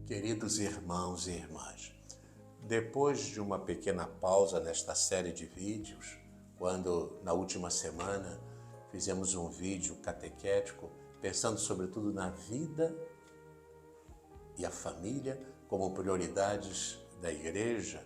Queridos irmãos e irmãs, depois de uma pequena pausa nesta série de vídeos, quando na última semana fizemos um vídeo catequético pensando sobretudo na vida e a família como prioridades da igreja,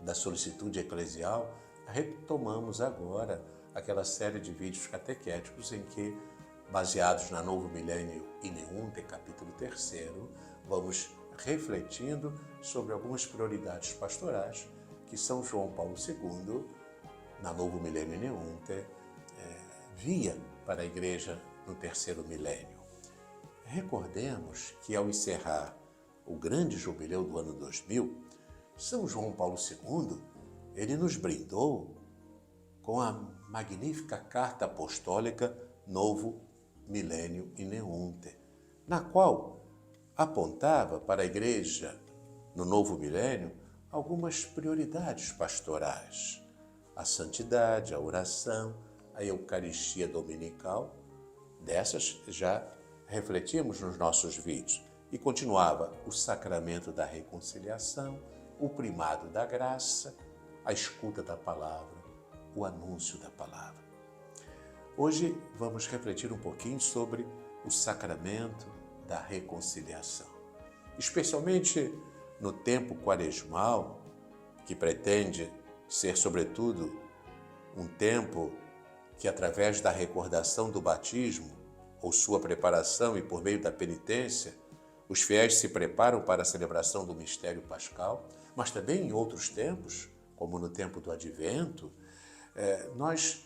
da solicitude eclesial, retomamos agora aquela série de vídeos catequéticos em que, baseados na Novo Milênio in Eunte, capítulo 3, vamos refletindo sobre algumas prioridades pastorais que São João Paulo II, na Novo Milênio in Eunte, via para a Igreja no terceiro milênio. Recordemos que, ao encerrar o grande jubileu do ano 2000, São João Paulo II, ele nos brindou com a magnífica carta apostólica Novo Milênio in Eunte, na qual apontava para a Igreja no novo milênio algumas prioridades pastorais: a santidade, a oração, a Eucaristia dominical. Dessas já refletimos nos nossos vídeos. E continuava o sacramento da reconciliação, o primado da graça, a escuta da palavra, o anúncio da palavra. Hoje vamos refletir um pouquinho sobre o sacramento da reconciliação, especialmente no tempo quaresmal, que pretende ser, sobretudo, um tempo que, através da recordação do batismo, ou sua preparação e por meio da penitência, os fiéis se preparam para a celebração do mistério pascal, mas também em outros tempos, como no tempo do Advento, nós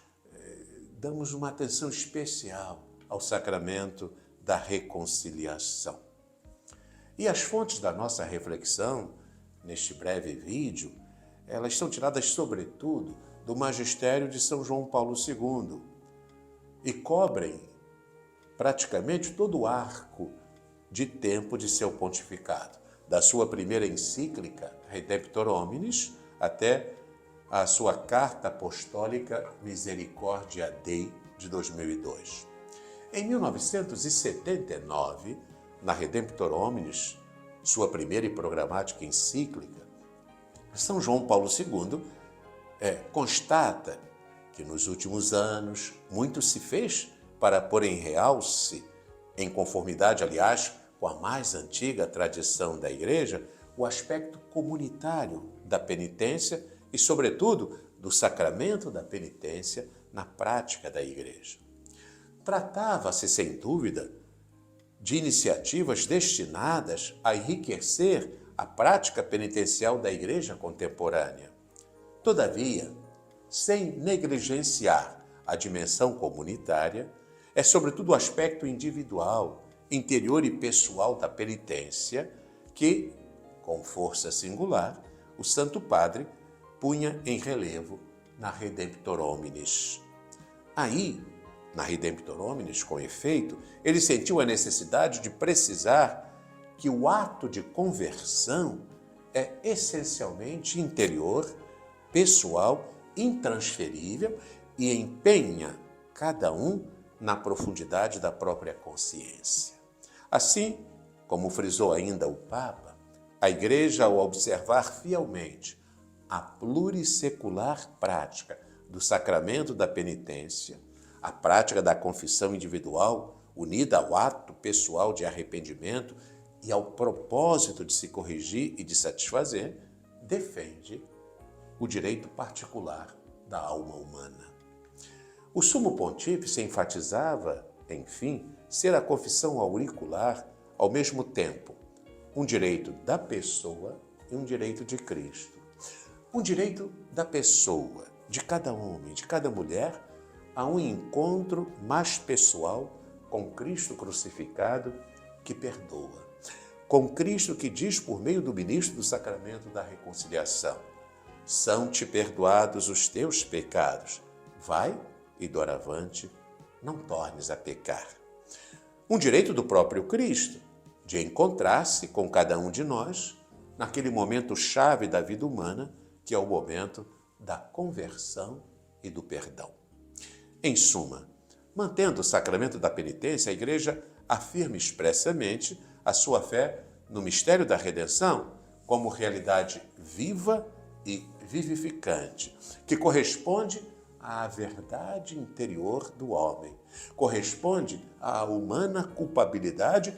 damos uma atenção especial ao sacramento da reconciliação. E as fontes da nossa reflexão, neste breve vídeo, elas são tiradas, sobretudo, do magistério de São João Paulo II e cobrem praticamente todo o arco de tempo de seu pontificado, da sua primeira encíclica, Redemptor Hominis, até a sua carta apostólica Misericordia Dei, de 2002. Em 1979, na Redemptor Hominis, sua primeira e programática encíclica, São João Paulo II constata que nos últimos anos muito se fez para pôr em realce, em conformidade, aliás, com a mais antiga tradição da Igreja, o aspecto comunitário da penitência e, sobretudo, do sacramento da penitência na prática da Igreja. Tratava-se, sem dúvida, de iniciativas destinadas a enriquecer a prática penitencial da Igreja contemporânea. Todavia, sem negligenciar a dimensão comunitária, é sobretudo o aspecto individual, interior e pessoal da penitência que, com força singular, o Santo Padre punha em relevo na Redemptor Hominis. Aí, na Redemptor Hominis, com efeito, ele sentiu a necessidade de precisar que o ato de conversão é essencialmente interior, pessoal, intransferível e empenha cada um na profundidade da própria consciência. Assim, como frisou ainda o Papa, a Igreja, ao observar fielmente a plurissecular prática do sacramento da penitência, a prática da confissão individual, unida ao ato pessoal de arrependimento e ao propósito de se corrigir e de satisfazer, defende o direito particular da alma humana. O Sumo Pontífice enfatizava, enfim, ser a confissão auricular, ao mesmo tempo, um direito da pessoa e um direito de Cristo. Um direito da pessoa, de cada homem, de cada mulher, a um encontro mais pessoal com Cristo crucificado que perdoa. Com Cristo que diz por meio do ministro do sacramento da reconciliação: são-te perdoados os teus pecados. Vai e doravante não tornes a pecar. Um direito do próprio Cristo, de encontrar-se com cada um de nós naquele momento chave da vida humana, que é o momento da conversão e do perdão. Em suma, mantendo o sacramento da penitência, a Igreja afirma expressamente a sua fé no mistério da redenção como realidade viva e vivificante, que corresponde à verdade interior do homem, corresponde à humana culpabilidade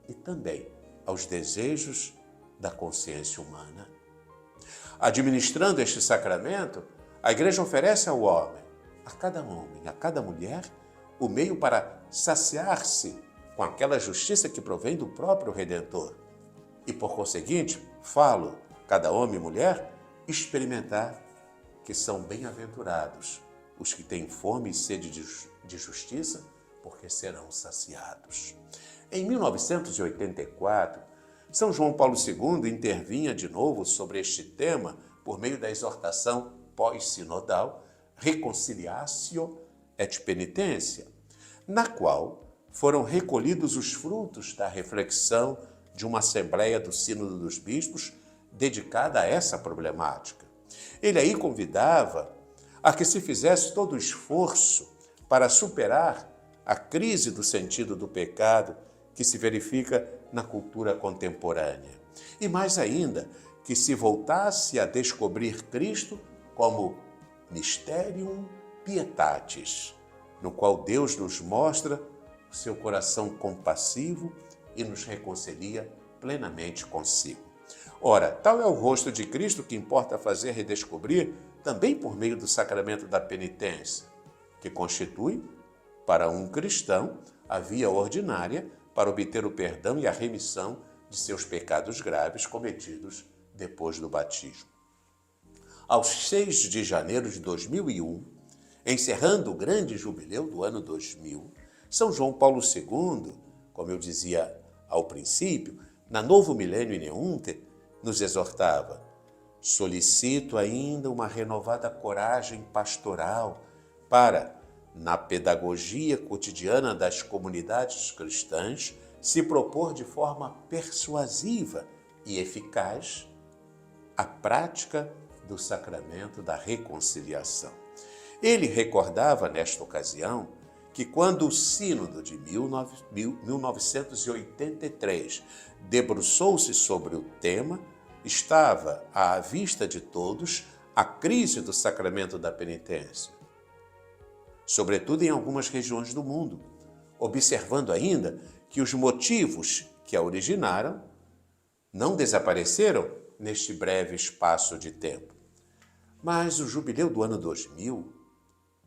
e também aos desejos da consciência humana. Administrando este sacramento, a Igreja oferece ao homem, a cada mulher, o meio para saciar-se com aquela justiça que provém do próprio Redentor. E, por conseguinte, cada homem e mulher, experimentar que são bem-aventurados os que têm fome e sede de justiça, porque serão saciados. Em 1984, São João Paulo II intervinha de novo sobre este tema por meio da exortação pós-sinodal Reconciliatio et Penitência, na qual foram recolhidos os frutos da reflexão de uma Assembleia do Sínodo dos Bispos dedicada a essa problemática. Ele aí convidava a que se fizesse todo o esforço para superar a crise do sentido do pecado que se verifica na cultura contemporânea. E mais ainda, que se voltasse a descobrir Cristo como Mysterium Pietatis, no qual Deus nos mostra o seu coração compassivo e nos reconcilia plenamente consigo. Ora, tal é o rosto de Cristo que importa fazer redescobrir também por meio do sacramento da penitência, que constitui, para um cristão, a via ordinária para obter o perdão e a remissão de seus pecados graves cometidos depois do batismo. Aos 6 de janeiro de 2001, encerrando o grande jubileu do ano 2000, São João Paulo II, como eu dizia ao princípio, na Novo Milênio in Eunte, nos exortava: solicito ainda uma renovada coragem pastoral para, na pedagogia cotidiana das comunidades cristãs, se propor de forma persuasiva e eficaz a prática do sacramento da reconciliação. Ele recordava, nesta ocasião, que quando o Sínodo de 1983 debruçou-se sobre o tema, estava à vista de todos a crise do sacramento da penitência, sobretudo em algumas regiões do mundo, observando ainda que os motivos que a originaram não desapareceram neste breve espaço de tempo. Mas o jubileu do ano 2000,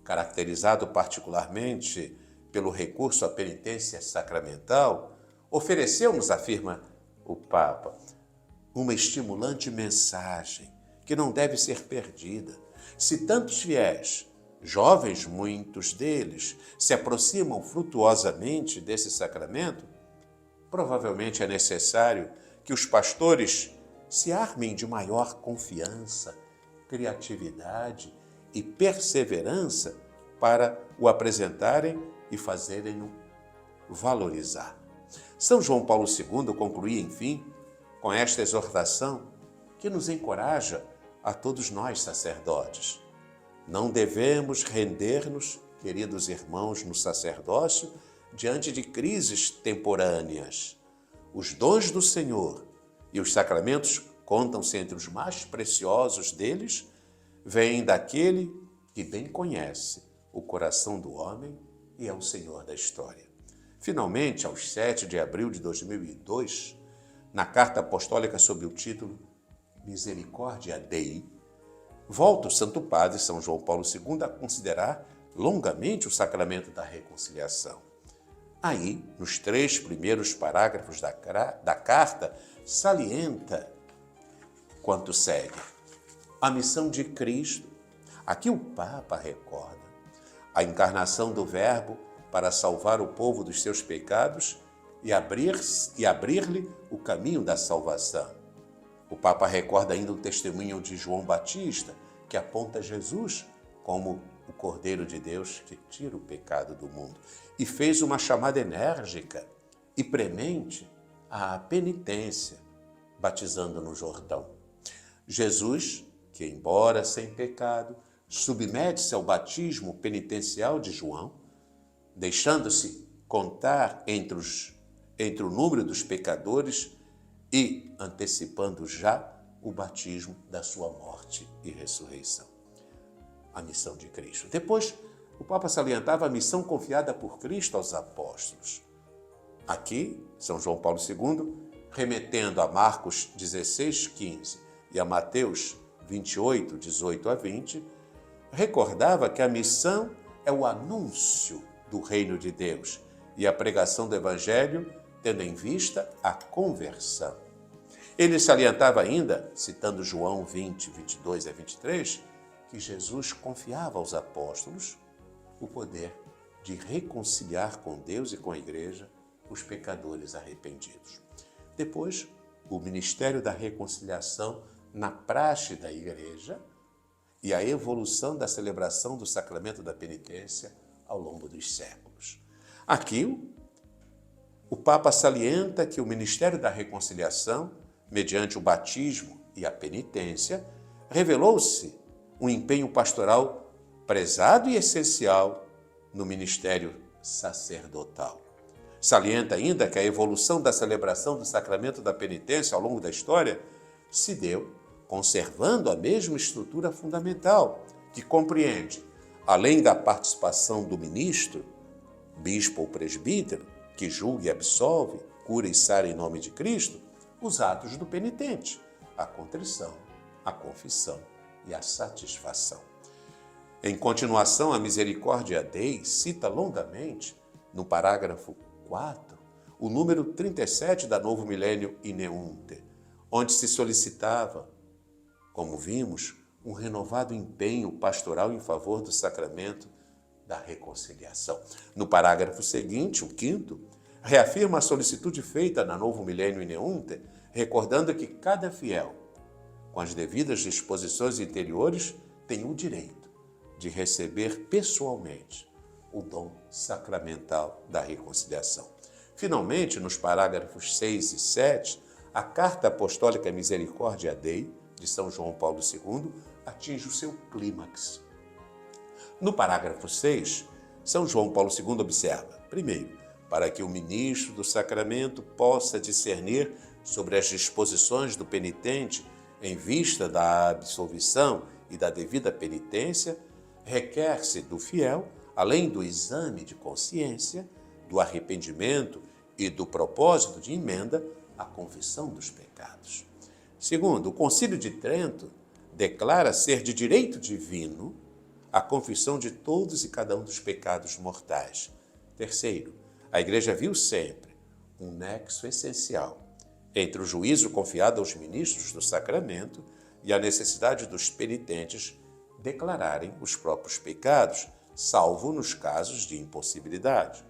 caracterizado particularmente pelo recurso à penitência sacramental, ofereceu-nos, afirma o Papa, uma estimulante mensagem que não deve ser perdida. Se tantos fiéis, jovens muitos deles, se aproximam frutuosamente desse sacramento, provavelmente é necessário que os pastores se armem de maior confiança, criatividade e perseverança para o apresentarem e fazerem-no valorizar. São João Paulo II concluía, enfim, com esta exortação que nos encoraja a todos nós sacerdotes. Não devemos render-nos, queridos irmãos, no sacerdócio, diante de crises temporâneas. Os dons do Senhor e os sacramentos contam-se entre os mais preciosos deles, vêm daquele que bem conhece o coração do homem e é o Senhor da história. Finalmente, aos 7 de abril de 2002, na Carta Apostólica sob o título Misericórdia Dei, volta o Santo Padre São João Paulo II a considerar longamente o sacramento da reconciliação. Aí, nos 3 primeiros parágrafos da carta, salienta quanto segue. A missão de Cristo, aqui o Papa recorda, a encarnação do Verbo para salvar o povo dos seus pecados e abrir-lhe o caminho da salvação. O Papa recorda ainda o testemunho de João Batista, que aponta Jesus como o Cordeiro de Deus que tira o pecado do mundo, e fez uma chamada enérgica e premente à penitência, batizando no Jordão. Jesus, que embora sem pecado, submete-se ao batismo penitencial de João, deixando-se contar entre entre o número dos pecadores e antecipando já o batismo da sua morte e ressurreição. A missão de Cristo. Depois, o Papa salientava a missão confiada por Cristo aos apóstolos. Aqui, São João Paulo II, remetendo a Marcos 16, 15 e a Mateus 28, 18 a 20, recordava que a missão é o anúncio do reino de Deus e a pregação do Evangelho, tendo em vista a conversão. Ele salientava ainda, citando João 20, 22 a 23, que Jesus confiava aos apóstolos o poder de reconciliar com Deus e com a Igreja os pecadores arrependidos. Depois, o ministério da reconciliação na praxe da Igreja e a evolução da celebração do sacramento da penitência ao longo dos séculos. Aqui, o Papa salienta que o ministério da reconciliação, mediante o batismo e a penitência, revelou-se um empenho pastoral prezado e essencial no ministério sacerdotal. Salienta ainda que a evolução da celebração do sacramento da penitência ao longo da história se deu conservando a mesma estrutura fundamental, que compreende, além da participação do ministro, bispo ou presbítero, que julga e absolve, cura e sara em nome de Cristo, os atos do penitente, a contrição, a confissão e a satisfação. Em continuação, a Misericórdia Dei cita longamente, no parágrafo 4, o número 37 da Novo Milênio Ineunte, onde se solicitava, como vimos, um renovado empenho pastoral em favor do sacramento da reconciliação. No parágrafo seguinte, o 5º, reafirma a solicitude feita na Novo Milênio Ineunte, recordando que cada fiel, com as devidas disposições interiores, tem o direito de receber pessoalmente o dom sacramental da reconciliação. Finalmente, nos parágrafos 6 e 7, a Carta Apostólica Misericórdia Dei, de São João Paulo II, atinge o seu clímax. No parágrafo 6, São João Paulo II observa, primeiro, para que o ministro do sacramento possa discernir sobre as disposições do penitente em vista da absolvição e da devida penitência, requer-se do fiel, além do exame de consciência, do arrependimento e do propósito de emenda, a confissão dos pecados. Segundo, o Concílio de Trento declara ser de direito divino a confissão de todos e cada um dos pecados mortais. Terceiro, a Igreja viu sempre um nexo essencial entre o juízo confiado aos ministros do sacramento e a necessidade dos penitentes declararem os próprios pecados, salvo nos casos de impossibilidade.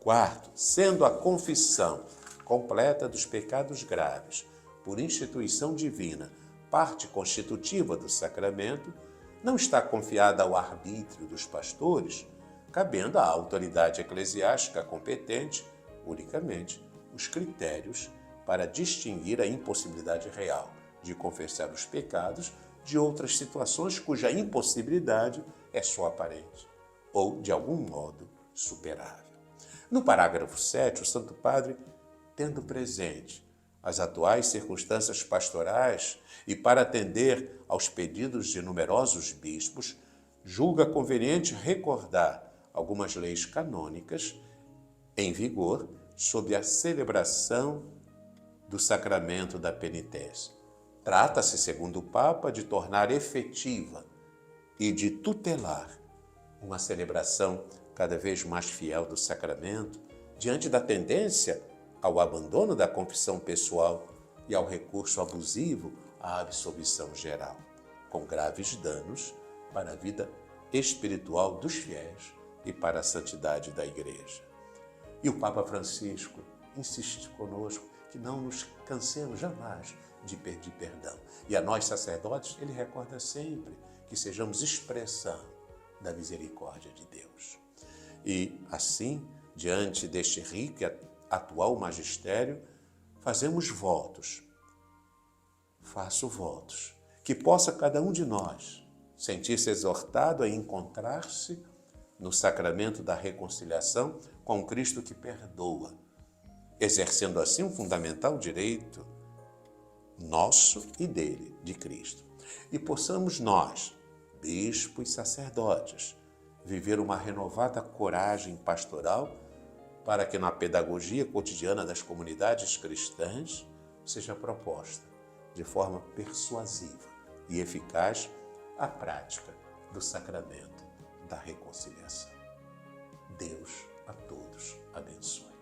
Quarto, sendo a confissão completa dos pecados graves, por instituição divina, parte constitutiva do sacramento, não está confiada ao arbítrio dos pastores, cabendo à autoridade eclesiástica competente, unicamente, os critérios para distinguir a impossibilidade real de confessar os pecados de outras situações cuja impossibilidade é só aparente ou, de algum modo, superável. No parágrafo 7, o Santo Padre, tendo presente as atuais circunstâncias pastorais e para atender aos pedidos de numerosos bispos, julga conveniente recordar algumas leis canônicas em vigor sob a celebração do sacramento da penitência. Trata-se, segundo o Papa, de tornar efetiva e de tutelar uma celebração cada vez mais fiel do sacramento diante da tendência ao abandono da confissão pessoal e ao recurso abusivo à absolvição geral, com graves danos para a vida espiritual dos fiéis e para a santidade da Igreja. E o Papa Francisco insiste conosco que não nos cansemos jamais de pedir perdão. E a nós, sacerdotes, ele recorda sempre que sejamos expressão da misericórdia de Deus. E, assim, diante deste rico e atual magistério, fazemos votos. Faço votos. Que possa cada um de nós sentir-se exortado a encontrar-se no sacramento da reconciliação com Cristo que perdoa exercendo assim um fundamental direito nosso e dele, de Cristo. E possamos nós, bispos e sacerdotes, viver uma renovada coragem pastoral para que na pedagogia cotidiana das comunidades cristãs seja proposta de forma persuasiva e eficaz a prática do sacramento da reconciliação. Deus a todos abençoe.